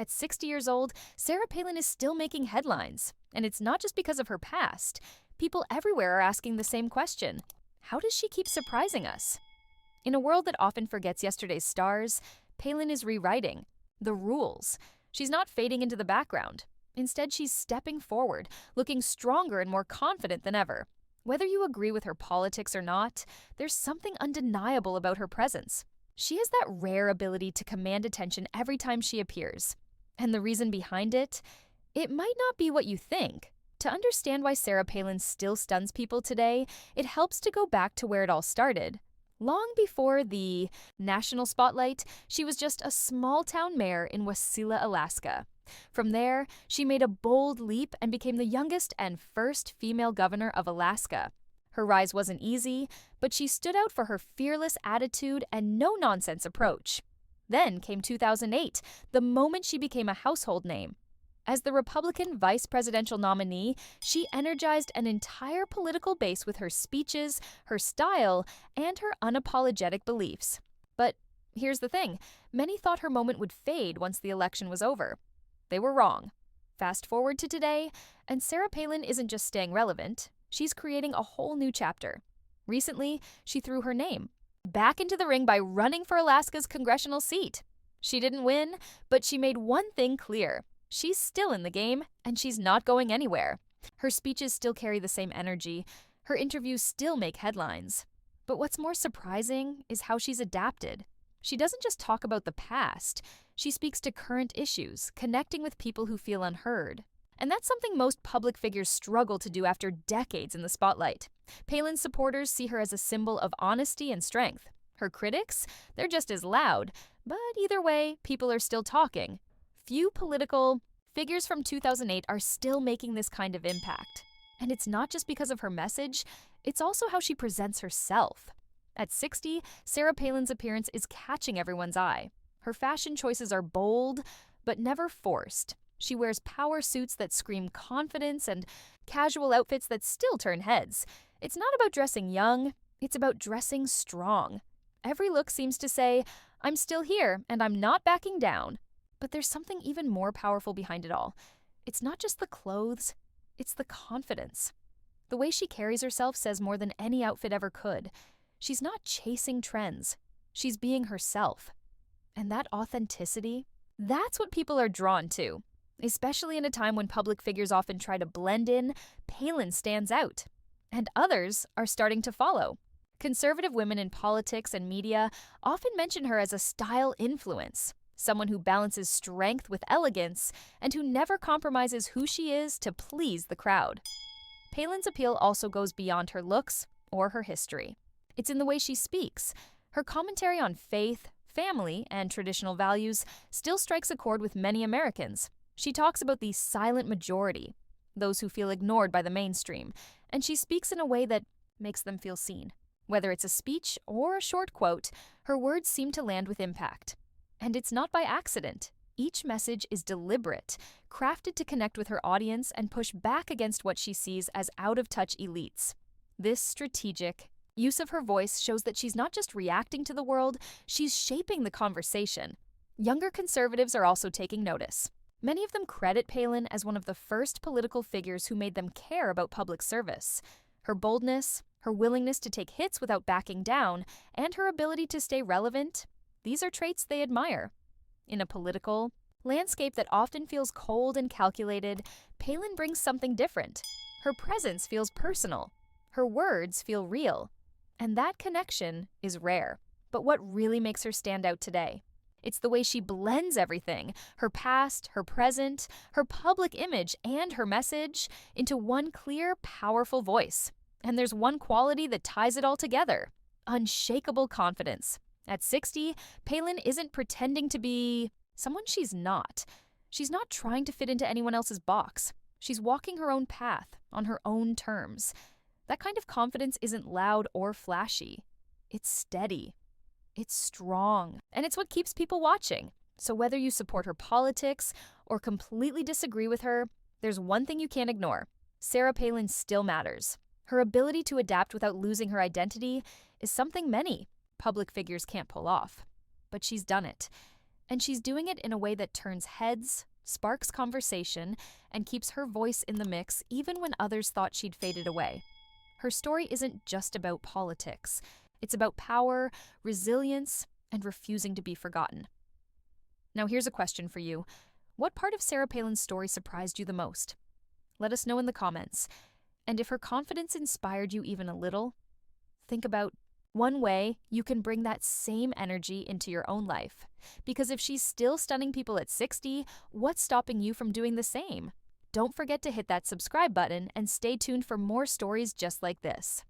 At 60 years old, Sarah Palin is still making headlines. And it's not just because of her past. People everywhere are asking the same question. How does she keep surprising us? In a world that often forgets yesterday's stars, Palin is rewriting the rules. She's not fading into the background. Instead, she's stepping forward, looking stronger and more confident than ever. Whether you agree with her politics or not, there's something undeniable about her presence. She has that rare ability to command attention every time she appears. And the reason behind it? It might not be what you think. To understand why Sarah Palin still stuns people today, it helps to go back to where it all started. Long before the national spotlight, she was just a small-town mayor in Wasilla, Alaska. From there, she made a bold leap and became the youngest and first female governor of Alaska. Her rise wasn't easy, but she stood out for her fearless attitude and no-nonsense approach. Then came 2008, the moment she became a household name. As the Republican vice presidential nominee, she energized an entire political base with her speeches, her style, and her unapologetic beliefs. But here's the thing, many thought her moment would fade once the election was over. They were wrong. Fast forward to today, and Sarah Palin isn't just staying relevant, she's creating a whole new chapter. Recently, she threw her name back into the ring by running for Alaska's congressional seat. She didn't win, but she made one thing clear. She's still in the game, and she's not going anywhere. Her speeches still carry the same energy. Her interviews still make headlines. But what's more surprising is how she's adapted. She doesn't just talk about the past. She speaks to current issues, connecting with people who feel unheard. And that's something most public figures struggle to do after decades in the spotlight. Palin's supporters see her as a symbol of honesty and strength. Her critics, they're just as loud. But either way, people are still talking. Few political figures from 2008 are still making this kind of impact. And it's not just because of her message, it's also how she presents herself. At 60, Sarah Palin's appearance is catching everyone's eye. Her fashion choices are bold, but never forced. She wears power suits that scream confidence and casual outfits that still turn heads. It's not about dressing young, it's about dressing strong. Every look seems to say, I'm still here and I'm not backing down. But there's something even more powerful behind it all. It's not just the clothes, it's the confidence. The way she carries herself says more than any outfit ever could. She's not chasing trends, she's being herself. And that authenticity, that's what people are drawn to. Especially in a time when public figures often try to blend in, Palin stands out. And others are starting to follow. Conservative women in politics and media often mention her as a style influence. Someone who balances strength with elegance and who never compromises who she is to please the crowd. Palin's appeal also goes beyond her looks or her history. It's in the way she speaks. Her commentary on faith, family, and traditional values still strikes a chord with many Americans. She talks about the silent majority, those who feel ignored by the mainstream, and she speaks in a way that makes them feel seen. Whether it's a speech or a short quote, her words seem to land with impact. And it's not by accident. Each message is deliberate, crafted to connect with her audience and push back against what she sees as out-of-touch elites. This strategic use of her voice shows that she's not just reacting to the world, she's shaping the conversation. Younger conservatives are also taking notice. Many of them credit Palin as one of the first political figures who made them care about public service. Her boldness, her willingness to take hits without backing down, and her ability to stay relevant, these are traits they admire. In a political landscape that often feels cold and calculated, Palin brings something different. Her presence feels personal. Her words feel real. And that connection is rare. But what really makes her stand out today? It's the way she blends everything, her past, her present, her public image, and her message, into one clear, powerful voice. And there's one quality that ties it all together: unshakable confidence. At 60, Palin isn't pretending to be someone she's not. She's not trying to fit into anyone else's box. She's walking her own path, on her own terms. That kind of confidence isn't loud or flashy. It's steady. It's strong. And it's what keeps people watching. So whether you support her politics or completely disagree with her, there's one thing you can't ignore. Sarah Palin still matters. Her ability to adapt without losing her identity is something many public figures can't pull off. But she's done it. And she's doing it in a way that turns heads, sparks conversation, and keeps her voice in the mix even when others thought she'd faded away. Her story isn't just about politics. It's about power, resilience, and refusing to be forgotten. Now here's a question for you. What part of Sarah Palin's story surprised you the most? Let us know in the comments. And if her confidence inspired you even a little, think about one way you can bring that same energy into your own life. Because if she's still stunning people at 60, what's stopping you from doing the same? Don't forget to hit that subscribe button and stay tuned for more stories just like this.